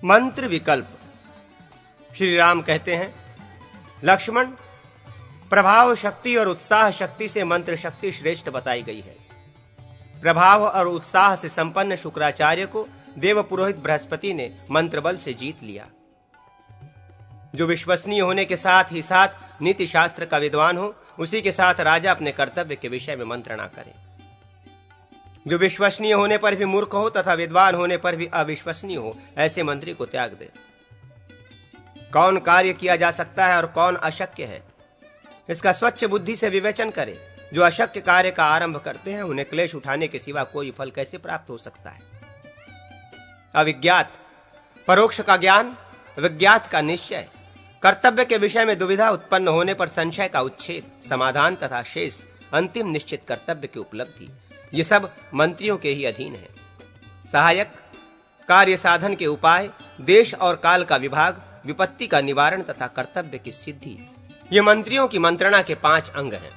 मंत्र विकल्प। श्री राम कहते हैं, लक्ष्मण, प्रभाव शक्ति और उत्साह शक्ति से मंत्र शक्ति श्रेष्ठ बताई गई है। प्रभाव और उत्साह से संपन्न शुक्राचार्य को देव पुरोहित बृहस्पति ने मंत्र बल से जीत लिया। जो विश्वसनीय होने के साथ ही साथ नीति शास्त्र का विद्वान हो, उसी के साथ राजा अपने कर्तव्य के विषय में मंत्रणा करे। जो विश्वसनीय होने पर भी मूर्ख हो तथा विद्वान होने पर भी अविश्वसनीय हो, ऐसे मंत्री को त्याग दे। कौन कार्य किया जा सकता है और कौन अशक्य है, इसका स्वच्छ बुद्धि से विवेचन करे। जो अशक्य कार्य का आरंभ करते हैं, उन्हें क्लेश उठाने के सिवा कोई फल कैसे प्राप्त हो सकता है। अविज्ञात, परोक्ष का ज्ञान, विज्ञात का निश्चय, कर्तव्य के विषय में दुविधा उत्पन्न होने पर संशय का उच्छेद, समाधान तथा शेष अंतिम निश्चित कर्तव्य की उपलब्धि, ये सब मंत्रियों के ही अधीन है। सहायक, कार्य साधन के उपाय, देश और काल का विभाग, विपत्ति का निवारण तथा कर्तव्य की सिद्धि, ये मंत्रियों की मंत्रणा के 5 अंग हैं।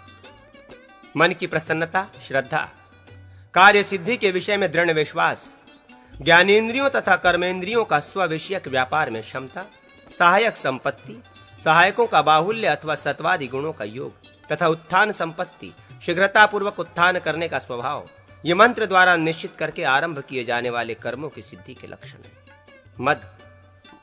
मन की प्रसन्नता, श्रद्धा, कार्य सिद्धि के विषय में दृढ़ विश्वास, ज्ञानेंद्रियों तथा कर्मेंद्रियों का स्वविषयक व्यापार में क्षमता, सहायक संपत्ति, सहायकों का बाहुल्य अथवा सत्वादि गुणों का योग तथा उत्थान संपत्ति, शीघ्रता पूर्वक उत्थान करने का स्वभाव, ये मंत्र द्वारा निश्चित करके आरंभ किए जाने वाले कर्मों की सिद्धि के लक्षण है। मद,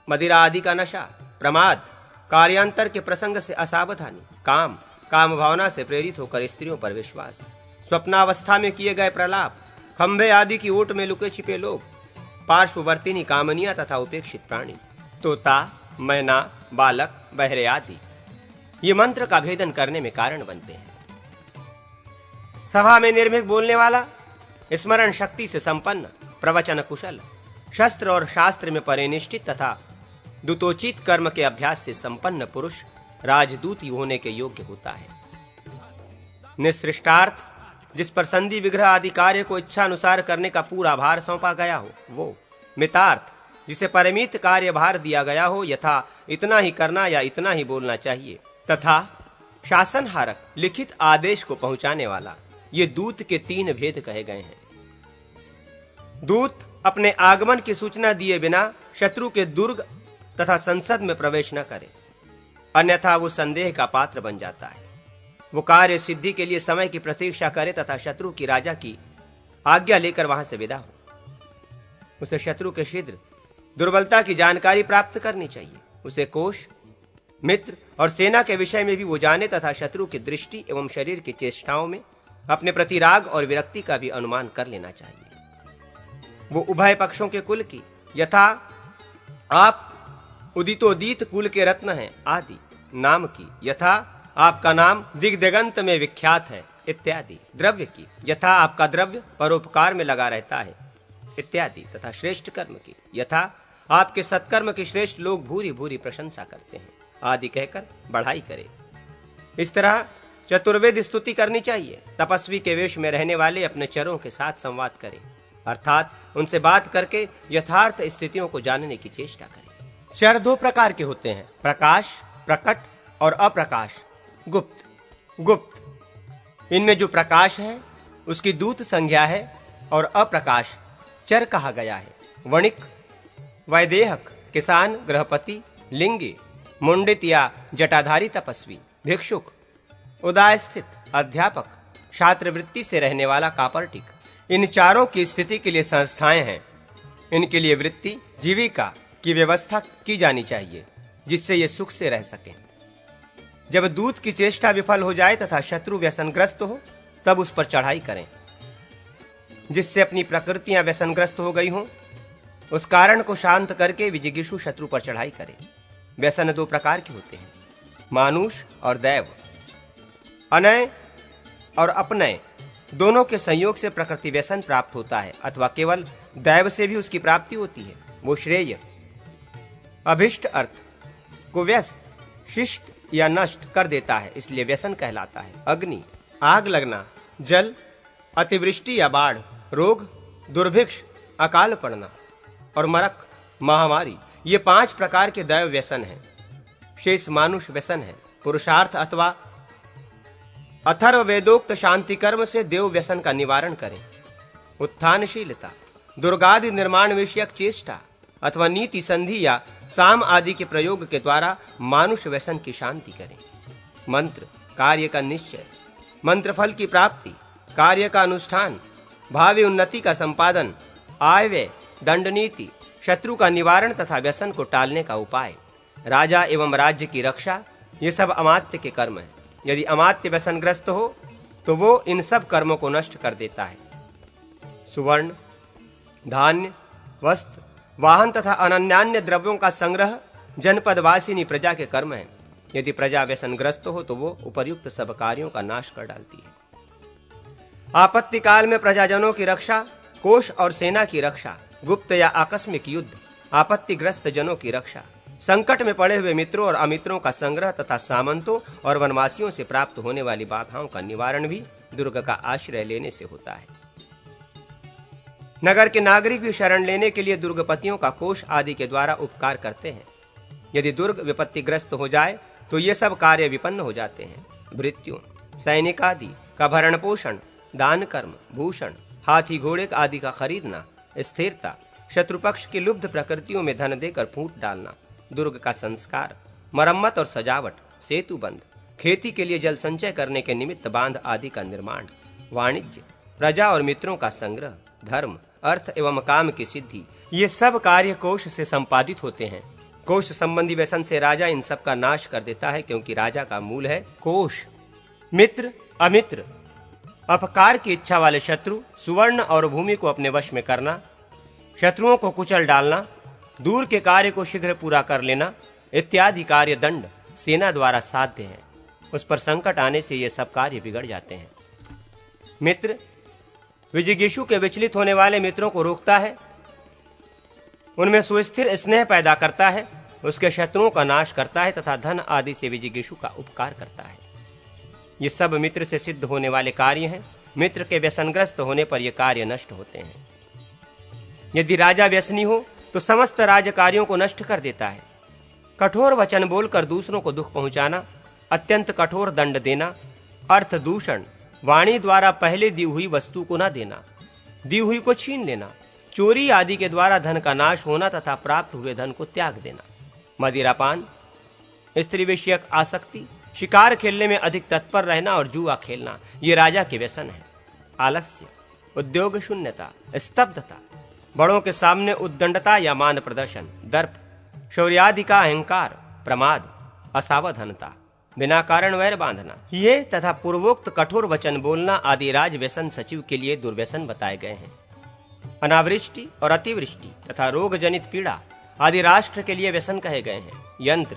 मदिरा आदि का नशा, प्रमाद, कार्यांतर के प्रसंग से असावधानी, काम, काम भावना से प्रेरित होकर स्त्रियों पर विश्वास, स्वप्नावस्था में किए गए प्रलाप, खंभे आदि की ओट में लुके छिपे लोग, पार्श्ववर्तिनी कामनियां तथा उपेक्षित प्राणी, तोता, मैना, बालक, बहरे आदि, ये मंत्र का भेदन करने में कारण बनते हैं। सभा में निर्भीक बोलने वाला, स्मरण शक्ति से संपन्न, प्रवचन कुशल, शस्त्र और शास्त्र में परिनिष्ठित तथा दूतोचित कर्म के अभ्यास से संपन्न पुरुष राजदूत होने के योग्य होता है। निसृष्टार्थ, जिस पर संधि विग्रह आदि कार्य को इच्छा अनुसार करने का पूरा भार सौंपा गया हो वो। मितार्थ, जिसे परिमित कार्य भार दिया गया हो, यथा इतना ही करना या इतना ही बोलना चाहिए। तथा शासनहारक, लिखित आदेश को पहुंचाने वाला, ये दूत के 3 भेद कहे गए हैं। दूत अपने आगमन की सूचना दिए बिना शत्रु के दुर्ग तथा संसद में प्रवेश न करे, अन्यथा वो संदेह का पात्र बन जाता है। वो कार्य सिद्धि के लिए समय की प्रतीक्षा करे तथा शत्रु की राजा की आज्ञा लेकर वहां से विदा हो। उसे शत्रु के शीघ्र दुर्बलता की जानकारी प्राप्त करनी चाहिए। उसे कोष, मित्र और सेना के विषय में भी वो जाने तथा शत्रु की दृष्टि एवं शरीर की चेष्टाओं में अपने प्रति राग और विरक्ति का भी अनुमान कर लेना चाहिए। वो उभय पक्षों के कुल की, यथा आप उदितोदीत कुल के रत्न हैं आदि, नाम की, यथा आपका नाम दिग्दिगंत में विख्यात है इत्यादि, द्रव्य की, यथा आपका द्रव्य परोपकार में लगा रहता है इत्यादि, तथा श्रेष्ठ कर्म की, यथा आपके सत्कर्म की श्रेष्ठ लोग भूरी भूरी प्रशंसा करते हैं आदि कहकर बढ़ाई करे। इस तरह चतुर्वेद स्तुति करनी चाहिए। तपस्वी के वेश में रहने वाले अपने चरों के साथ संवाद करें, अर्थात उनसे बात करके यथार्थ स्थितियों को जानने की चेष्टा करें। चर 2 प्रकार के होते हैं, प्रकाश, प्रकट और अप्रकाश, गुप्त। गुप्त, इनमें जो प्रकाश है उसकी दूत संज्ञा है और अप्रकाश चर कहा गया है। वणिक, वैदेहक, किसान, गृहपति, लिंगी, मुंडित या जटाधारी तपस्वी, भिक्षुक, उदाय स्थित, अध्यापक, छात्रवृत्ति से रहने वाला कापरटिक, इन चारों की स्थिति के लिए संस्थाएं हैं। इनके लिए वृत्ति, जीविका की व्यवस्था की जानी चाहिए, जिससे ये सुख से रह सकें। जब दूत की चेष्टा विफल हो जाए तथा शत्रु व्यसनग्रस्त हो, तब उस पर चढ़ाई करें। जिससे अपनी प्रकृतियां व्यसनग्रस्त हो गई हों, उस कारण को शांत करके विजिगीषु शत्रु पर चढ़ाई करें। व्यसन 2 प्रकार के होते हैं, मानुष और दैव। अनय और अपनय दोनों के संयोग से प्रकृति व्यसन प्राप्त होता है, अथवा केवल दैव से भी उसकी प्राप्ति होती है। वो श्रेय, अभिष्ट अर्थ को व्यस्त, शिष्ट या नष्ट कर देता है, इसलिए व्यसन कहलाता है। अग्नि, आग लगना, जल, अतिवृष्टि या बाढ़, रोग, दुर्भिक्ष, अकाल पड़ना और मरक, महामारी, ये 5 प्रकार के दैव व्यसन हैं। शेष मानुष व्यसन है। पुरुषार्थ अथवा अथर्व वेदोक्त शांति कर्म से देव व्यसन का निवारण करें। उत्थानशीलता, दुर्गादि निर्माण विषयक चेष्टा, अथवा नीति संधि या साम आदि के प्रयोग के द्वारा मानुष व्यसन की शांति करें। मंत्र कार्य का निश्चय, मंत्र फल की प्राप्ति, कार्य का अनुष्ठान, भावी उन्नति का संपादन, आय व्यय, दंड नीति, शत्रु का निवारण तथा व्यसन को टालने का उपाय, राजा एवं राज्य की रक्षा, ये सब अमात्य के कर्म हैं। यदि अमात्य व्यसनग्रस्त हो तो वो इन सब कर्मों को नष्ट कर देता है। सुवर्ण, धान्य, वस्त्र, वाहन तथा अनन्यान्य द्रव्यों का संग्रह जनपद वासिनी प्रजा के कर्म है। यदि प्रजा व्यसनग्रस्त हो तो वो उपर्युक्त सब कार्यों का नाश कर डालती है। आपत्ति काल में प्रजाजनों की रक्षा, कोष और सेना की रक्षा, गुप्त या आकस्मिक युद्ध, आपत्तिग्रस्त जनों की रक्षा, संकट में पड़े हुए मित्रों और अमित्रों का संग्रह तथा सामंतों और वनवासियों से प्राप्त होने वाली बाधाओं का निवारण भी दुर्ग का आश्रय लेने से होता है। नगर के नागरिक भी शरण लेने के लिए दुर्गपतियों का कोष आदि के द्वारा उपकार करते हैं। यदि दुर्ग विपत्तिग्रस्त हो जाए तो ये सब कार्य विपन्न हो जाते हैं। मृत्यु, सैनिक आदि का भरण पोषण, दान कर्म, भूषण, हाथी घोड़े आदि का खरीदना, स्थिरता, शत्रुपक्ष की लुब्ध प्रकृतियों में धन देकर फूट डालना, दुर्ग का संस्कार, मरम्मत और सजावट, सेतु बंध, खेती के लिए जल संचय करने के निमित्त बांध आदि का निर्माण, वाणिज्य, प्रजा और मित्रों का संग्रह, धर्म, अर्थ एवं काम की सिद्धि, ये सब कार्य कोष से संपादित होते हैं। कोष संबंधी व्यसन से राजा इन सब का नाश कर देता है, क्योंकि राजा का मूल है कोष। मित्र, अमित्र, अपकार की इच्छा वाले शत्रु, सुवर्ण और भूमि को अपने वश में करना, शत्रुओं को कुचल डालना, दूर के कार्य को शीघ्र पूरा कर लेना इत्यादि कार्य दंड सेना द्वारा साध्य है। उस पर संकट आने से ये सब कार्य बिगड़ जाते हैं। मित्र विजिगीषु के विचलित होने वाले मित्रों को रोकता है, उनमें सुस्थिर स्नेह पैदा करता है, उसके शत्रुओं का नाश करता है तथा धन आदि से विजिगीषु का उपकार करता है। ये सब मित्र से सिद्ध होने वाले कार्य हैं। मित्र के व्यसनग्रस्त होने पर ये कार्य नष्ट होते हैं। यदि राजा व्यसनी हो तो समस्त राज्य कार्यों को नष्ट कर देता है। कठोर वचन बोलकर दूसरों को दुख पहुंचाना, अत्यंत कठोर दंड देना, अर्थ दूषण, वाणी द्वारा पहले दी हुई वस्तु को न देना, दी हुई को छीन लेना, चोरी आदि के द्वारा धन का नाश होना तथा प्राप्त हुए धन को त्याग देना, मदिरापान, स्त्री विषयक आसक्ति, शिकार खेलने में अधिक तत्पर रहना और जुआ खेलना, ये राजा के व्यसन है। आलस्य, उद्योग शून्यता, स्तब्धता, बड़ों के सामने उद्दंडता या मान प्रदर्शन, दर्प, शौर्यादि का अहंकार, प्रमाद, असावधानता, बिना कारण वैर बांधना, ये तथा पूर्वोक्त कठोर वचन बोलना आदि राज व्यसन सचिव के लिए दुर्व्यसन बताए गए हैं। अनावृष्टि और अतिवृष्टि तथा रोग जनित पीड़ा आदि राष्ट्र के लिए व्यसन कहे गए हैं। यंत्र,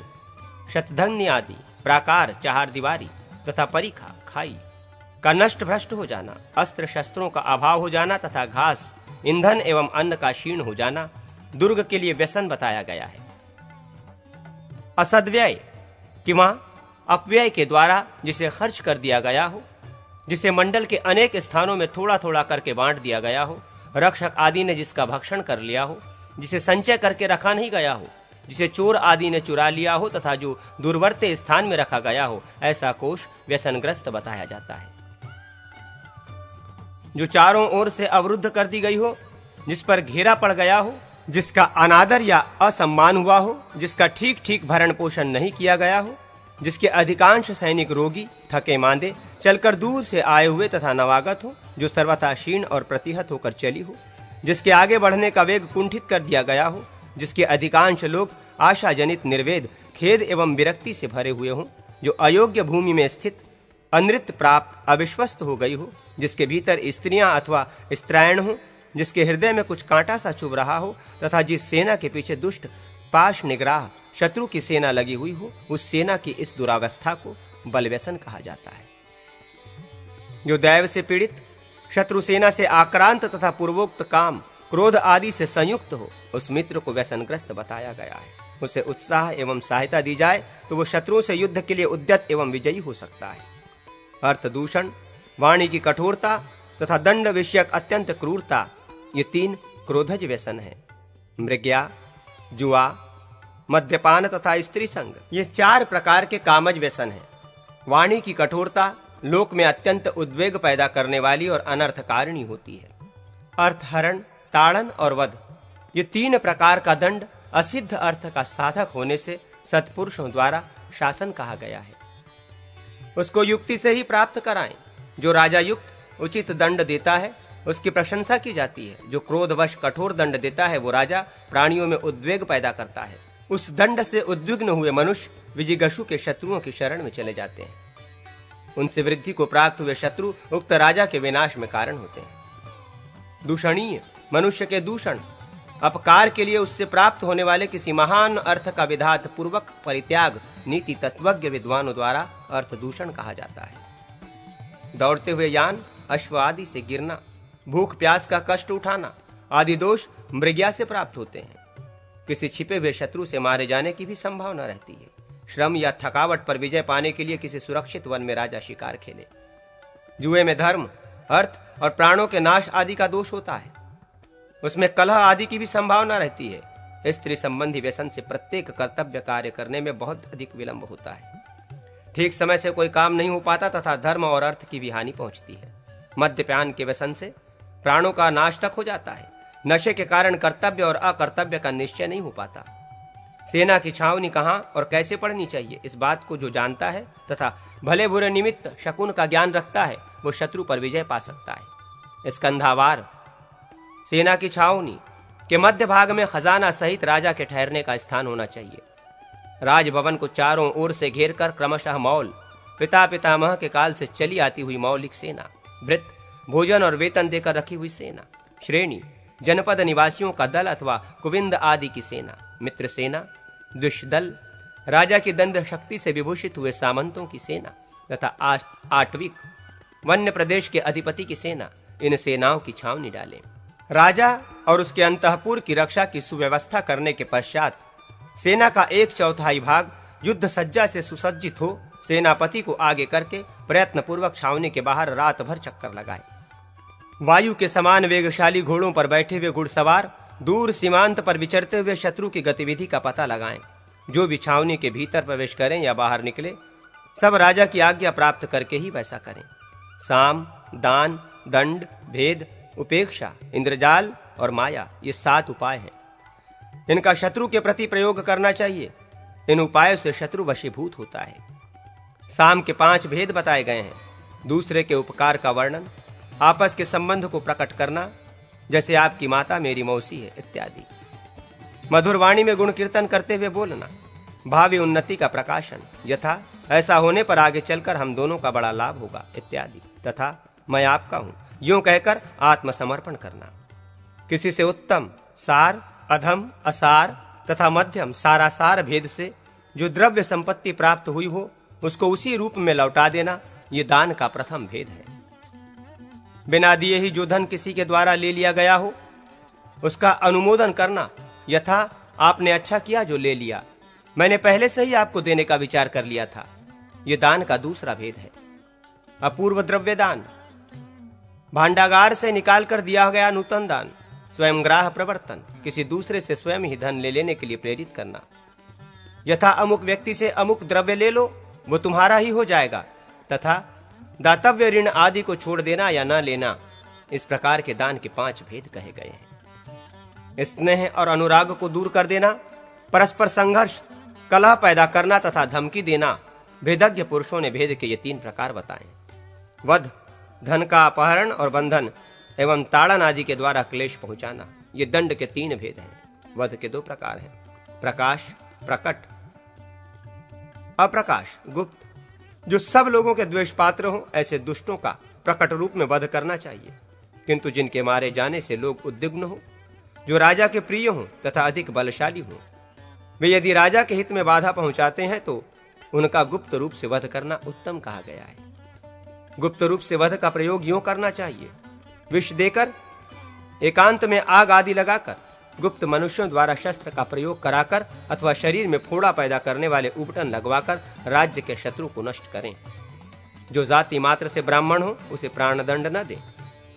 शतधन्य आदि, प्राकार, चार दीवारी तथा परीखा, खाई का नष्ट भ्रष्ट हो जाना, अस्त्र शस्त्रों का अभाव हो जाना तथा घास, ईंधन एवं अन्न का क्षीण हो जाना दुर्ग के लिए व्यसन बताया गया है। असद्व्यय किंवा अपव्यय के द्वारा जिसे खर्च कर दिया गया हो, जिसे मंडल के अनेक स्थानों में थोड़ा थोड़ा करके बांट दिया गया हो, रक्षक आदि ने जिसका भक्षण कर लिया हो, जिसे संचय करके रखा नहीं गया हो, जिसे चोर आदि ने चुरा लिया हो तथा जो दूरवर्ती स्थान में रखा गया हो, ऐसा कोष व्यसनग्रस्त बताया जाता है। जो चारों ओर से अवरुद्ध कर दी गई हो, जिस पर घेरा पड़ गया हो, जिसका अनादर या असम्मान हुआ हो, जिसका ठीक ठीक भरण पोषण नहीं किया गया हो, जिसके अधिकांश सैनिक रोगी, थके मांदे, चलकर दूर से आए हुए तथा नवागत हो, जो सर्वथा क्षीण और प्रतिहत होकर चली हो, जिसके आगे बढ़ने का वेग कुंठित कर दिया गया हो, जिसके अधिकांश लोग आशा जनित निर्वेद, खेद एवं विरक्ति से भरे हुए हों, जो अयोग्य भूमि में स्थित, अनृत प्राप्त, अविश्वस्त हो गई हो, जिसके भीतर स्त्रियां अथवा स्त्रायण हो, जिसके हृदय में कुछ कांटा सा चुभ रहा हो तथा जिस सेना के पीछे दुष्ट पाश निग्राह शत्रु की सेना लगी हुई हो, उस सेना की इस दुरावस्था को बलव्यसन कहा जाता है। जो दैव से पीड़ित, शत्रु सेना से आक्रांत तथा पूर्वोक्त काम, क्रोध आदि से संयुक्त हो, उस मित्र को व्यसनग्रस्त बताया गया है। उसे उत्साह एवं सहायता दी जाए तो वो शत्रुओं से युद्ध के लिए उद्यत एवं विजयी हो सकता है। अर्थ दूषण, वाणी की कठोरता तथा दंड विषयक अत्यंत क्रूरता, ये तीन क्रोधज व्यसन है। मृग्या, जुआ, मद्यपान तथा स्त्री संग, ये चार प्रकार के कामज व्यसन हैं। वाणी की कठोरता लोक में अत्यंत उद्वेग पैदा करने वाली और अनर्थकारिणी होती है। अर्थहरण, ताड़न और वध, ये 3 प्रकार का दंड असिद्ध अर्थ का साधक होने से सत्पुरुषों द्वारा शासन कहा गया है। उसको युक्ति से ही प्राप्त कराएं। जो राजा युक्त उचित दंड देता है उसकी प्रशंसा की जाती है। जो क्रोधवश कठोर दंड देता है वो राजा प्राणियों में उद्वेग पैदा करता है। उस दंड से उद्विग्न हुए मनुष्य विजिगीषु के शत्रुओं की शरण में चले जाते हैं। उनसे वृद्धि को प्राप्त हुए शत्रु उक्त राजा के विनाश में कारण होते हैं। दूषणीय मनुष्य के दूषण अपकार के लिए उससे प्राप्त होने वाले किसी महान अर्थ का विधात पूर्वक परित्याग नीति तत्वज्ञ विद्वानों द्वारा अर्थ दूषण कहा जाता है। दौड़ते हुए यान, अश्व आदि से गिरना, भूख प्यास का कष्ट उठाना आदि दोष मृग्या से प्राप्त होते हैं। किसी छिपे हुए शत्रु से मारे जाने की भी संभावना रहती है। श्रम या थकावट पर विजय पाने के लिए किसी सुरक्षित वन में राजा शिकार खेले। जुए में धर्म, अर्थ और प्राणों के नाश आदि का दोष होता है। उसमें कलह आदि की भी संभावना रहती है। स्त्री संबंधी व्यसन से प्रत्येक कर्तव्य कार्य करने में बहुत अधिक विलंब होता है। ठीक समय से कोई काम नहीं हो पाता तथा धर्म और अर्थ की भी हानि पहुंचती है। मद्यपान के व्यसन से प्राणों का नाश तक हो जाता है। नशे के कारण कर्तव्य और अकर्तव्य का निश्चय नहीं हो पाता। सेना की छावनी कहाँ और कैसे पड़नी चाहिए, इस बात को जो जानता है तथा भले बुरे निमित्त शकुन का ज्ञान रखता है वो शत्रु पर विजय पा सकता है। स्कंधावार सेना की छावनी के मध्य भाग में खजाना सहित राजा के ठहरने का स्थान होना चाहिए। राजभवन को चारों ओर से घेरकर क्रमशः मौल, पिता पितामह के काल से चली आती हुई मौलिक सेना, भृत, भोजन और वेतन देकर रखी हुई सेना, श्रेणी, जनपद निवासियों का दल अथवा कुविंद आदि की सेना, मित्र सेना, दुष्दल, राजा की दंड शक्ति से विभूषित हुए सामंतों की सेना तथा आठविक वन्य प्रदेश के अधिपति की सेना, इन सेनाओं की छावनी डालें। राजा और उसके अंतःपुर की रक्षा की सुव्यवस्था करने के पश्चात सेना का 1/4 भाग युद्ध सज्जा से सुसज्जित हो सेनापति को आगे करके प्रयत्न पूर्वक छावनी के बाहर रात भर चक्कर लगाए। वायु के समान वेगशाली घोड़ों पर बैठे हुए घुड़सवार दूर सीमांत पर विचरते हुए शत्रु की गतिविधि का पता लगाएं। जो भी छावनी के भीतर प्रवेश करें या बाहर निकले सब राजा की आज्ञा प्राप्त करके ही वैसा करें। साम, दान, दंड, भेद, उपेक्षा, इंद्रजाल और माया ये 7 उपाय हैं। इनका शत्रु के प्रति प्रयोग करना चाहिए। इन उपायों से शत्रु वशीभूत होता है। साम के 5 भेद बताए गए हैं। दूसरे के उपकार का वर्णन, आपस के संबंध को प्रकट करना, जैसे आपकी माता मेरी मौसी है इत्यादि। मधुर वाणी में गुण कीर्तन करते हुए बोलना, भावी उन्नति का प्रकाशन, यथा ऐसा होने पर आगे चलकर हम दोनों का बड़ा लाभ होगा इत्यादि, तथा मैं आपका हूं यूं कहकर आत्मसमर्पण करना। किसी से उत्तम, सार, अधम, असार तथा मध्यम सारासार भेद से जो द्रव्य संपत्ति प्राप्त हुई हो उसको उसी रूप में लौटा देना, ये दान का प्रथम भेद है। बिना दिए ही जो धन किसी के द्वारा ले लिया गया हो उसका अनुमोदन करना, यथा आपने अच्छा किया जो ले लिया, मैंने पहले से ही आपको देने का विचार कर लिया था, ये दान का दूसरा भेद है। अपूर्व द्रव्य दान, भांडागार से निकालकर दिया गया नूतन दान, स्वयं ग्राह प्रवर्तन, किसी दूसरे से स्वयं ही धन ले लेने के लिए प्रेरित करना, यथा अमुक व्यक्ति से अमुक द्रव्य ले लो वो तुम्हारा ही हो जाएगा, तथा दातव्य ऋण आदि को छोड़ देना या न लेना। इस प्रकार के दान के 5 भेद कहे गए हैं। स्नेह और अनुराग को दूर कर देना, परस्पर संघर्ष, कलह पैदा करना तथा धमकी देना, भेदज्ञ पुरुषों ने भेद के ये 3 प्रकार बताए। वध, धन का अपहरण और बंधन एवं ताड़न आदि के द्वारा क्लेश पहुंचाना, ये दंड के 3 भेद हैं। वध के 2 प्रकार हैं, प्रकाश, प्रकट, अप्रकाश, गुप्त। जो सब लोगों के द्वेष पात्र हो ऐसे दुष्टों का प्रकट रूप में वध करना चाहिए, किंतु जिनके मारे जाने से लोग उद्विग्न हो, जो राजा के प्रिय हों तथा अधिक बलशाली हों, वे यदि राजा के हित में बाधा पहुंचाते हैं तो उनका गुप्त रूप से वध करना उत्तम कहा गया है। गुप्त रूप से वध का प्रयोग यूं करना चाहिए, विष देकर, एकांत में आग आदि लगाकर, गुप्त मनुष्यों द्वारा शस्त्र का प्रयोग कराकर अथवा शरीर में फोड़ा पैदा करने वाले उपटन लगवाकर राज्य के शत्रु को नष्ट करें। जो जाति मात्र से ब्राह्मण हो उसे प्राणदंड न दे,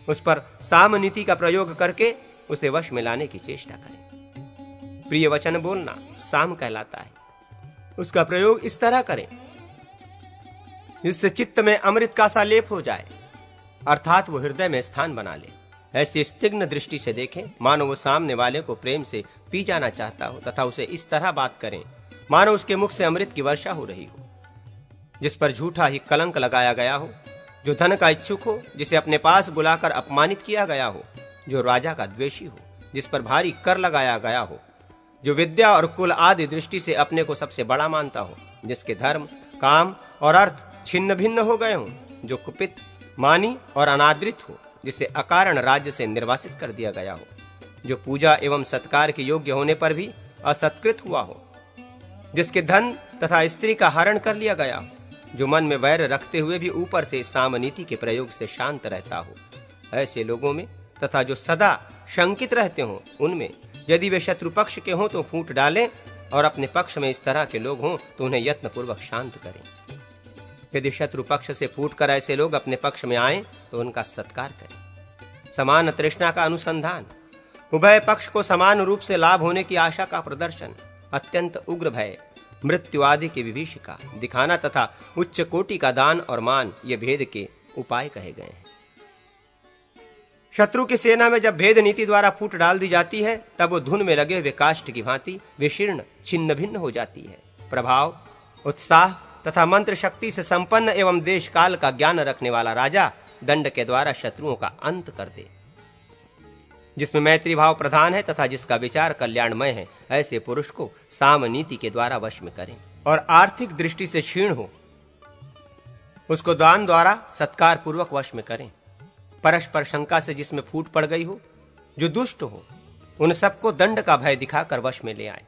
उस पर साम नीति का प्रयोग करके उसे वश में लाने की चेष्टा करें। प्रिय वचन बोलना साम कहलाता है। उसका प्रयोग इस तरह करें जिससे चित्त में अमृत का सा लेप हो जाए, अर्थात वो हृदय में स्थान बना ले। ऐसी स्तिग्न दृष्टि से देखें मानो वो सामने वाले को प्रेम से पी जाना चाहता हो तथा उसे इस तरह बात करें मानो उसके मुख से अमृत की वर्षा हो रही हो, जिस पर झूठा ही कलंक लगाया गया हो, जो धन का इच्छुक हो, जिसे अपने पास बुलाकर अपमानित किया गया हो, जो राजा का द्वेषी हो, जिस पर भारी कर लगाया गया हो, जो विद्या और कुल आदि दृष्टि से अपने को सबसे बड़ा मानता हो, जिसके धर्म, काम और अर्थ छिन्न भिन्न हो गए हों, जो कुपित, मानी और अनादृत हो, जिसे अकारण राज्य से निर्वासित कर दिया गया हो, जो पूजा एवं सत्कार के योग्य होने पर भी असत्कृत हुआ हो, जिसके धन तथा स्त्री का हरण कर लिया गया हो, जो मन में वैर रखते हुए भी ऊपर से सामनीति के प्रयोग से शांत रहता हो, ऐसे लोगों में तथा जो सदा शंकित रहते हों उनमें यदि वे शत्रु पक्ष के हों तो फूट डालें और अपने पक्ष में इस तरह के लोग हों तो उन्हें यत्न पूर्वक शांत करें। यदि शत्रु पक्ष से फूटकर ऐसे लोग अपने पक्ष में आए तो उनका सत्कार करें। समान तृष्णा का अनुसंधान, उभय पक्ष को समान रूप से लाभ होने की आशा का प्रदर्शन, अत्यंत उग्र भय, मृत्यु आदि की विभीषिका दिखाना तथा उच्च कोटि का दान और मान ये भेद के उपाय कहे गए हैं। शत्रु की सेना में जब भेद नीति द्वारा फूट डाल दी जाती है तब वो धुन में लगे हुए काष्ठ की भांति विशीर्ण छिन्न भिन्न हो जाती है। प्रभाव, उत्साह तथा मंत्र शक्ति से संपन्न एवं देश काल का ज्ञान रखने वाला राजा दंड के द्वारा शत्रुओं का अंत कर दे। जिसमें मैत्री भाव प्रधान है तथा जिसका विचार कल्याणमय है, ऐसे पुरुष को साम नीति के द्वारा वश में करें। और आर्थिक दृष्टि से क्षीण हो उसको दान द्वारा सत्कार पूर्वक वश में करें। परस्पर शंका से जिसमें फूट पड़ गई हो, जो दुष्ट हो, उन सबको दंड का भय दिखाकर वश में ले आए।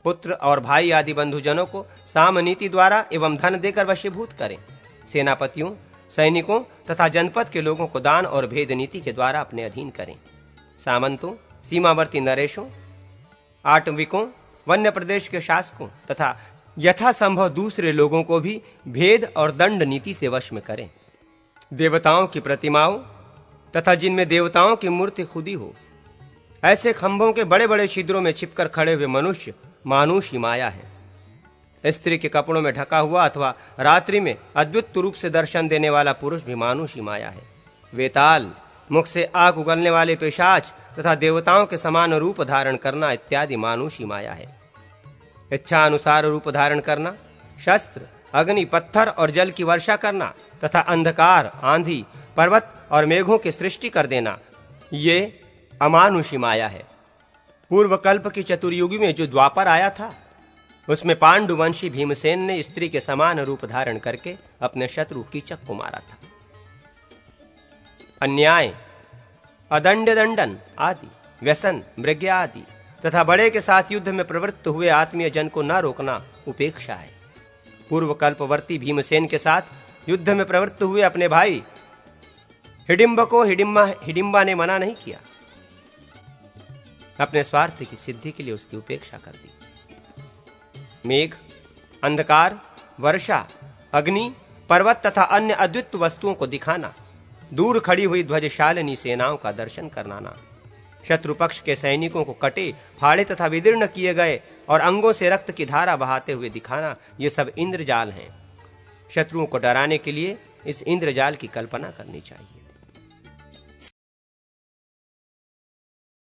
पुत्र और भाई आदि बंधुजनों को साम नीति द्वारा एवं धन देकर वशीभूत करें। सेनापतियों, सैनिकों तथा जनपद के लोगों को दान और भेद नीति के द्वारा अपने अधीन करें। सामंतों, सीमावर्ती नरेशों, आटविकों, वन्य प्रदेश के शासकों तथा यथासंभव दूसरे लोगों को भी भेद और दंड नीति से वश में करें। देवताओं की प्रतिमाओं तथा जिनमें देवताओं की मूर्ति खुदी हो, ऐसे खंभों के बड़े बड़े छिद्रों में छिपकर खड़े हुए मनुष्य मानुषी माया है। स्त्री के कपड़ों में ढका हुआ अथवा रात्रि में अद्भुत रूप से दर्शन देने वाला पुरुष भी मानुषी माया है। वेताल, मुख से आग उगलने वाले पिशाच तथा देवताओं के समान रूप धारण करना इत्यादि मानुषी माया है। इच्छा अनुसार रूप धारण करना, शस्त्र, अग्नि, पत्थर और जल की वर्षा करना तथा अंधकार, आंधी, पर्वत और मेघों की सृष्टि कर देना, ये अमानुषी माया है। पूर्व कल्प की चतुर्युगी में जो द्वापर आया था उसमें पांडुवंशी भीमसेन ने स्त्री के समान रूप धारण करके अपने शत्रु कीचक को मारा था। अन्याय, अदंड दंडन आदि, व्यसन, मृग्या आदि तथा बड़े के साथ युद्ध में प्रवृत्त हुए आत्मीय जन को न रोकना उपेक्षा है। पूर्व कल्पवर्ती भीमसेन के साथ युद्ध में प्रवृत्त हुए अपने भाई हिडिंब को हिडिंबा ने मना नहीं किया, अपने स्वार्थ की सिद्धि के लिए उसकी उपेक्षा कर दी। मेघ, अंधकार, वर्षा, अग्नि, पर्वत तथा अन्य अद्वित वस्तुओं को दिखाना, दूर खड़ी हुई ध्वजशालिनी सेनाओं का दर्शन कराना, शत्रु पक्ष के सैनिकों को कटे, फाड़े तथा विदीर्ण किए गए और अंगों से रक्त की धारा बहाते हुए दिखाना, ये सब इंद्रजाल हैं। शत्रुओं को डराने के लिए इस इंद्रजाल की कल्पना करनी चाहिए।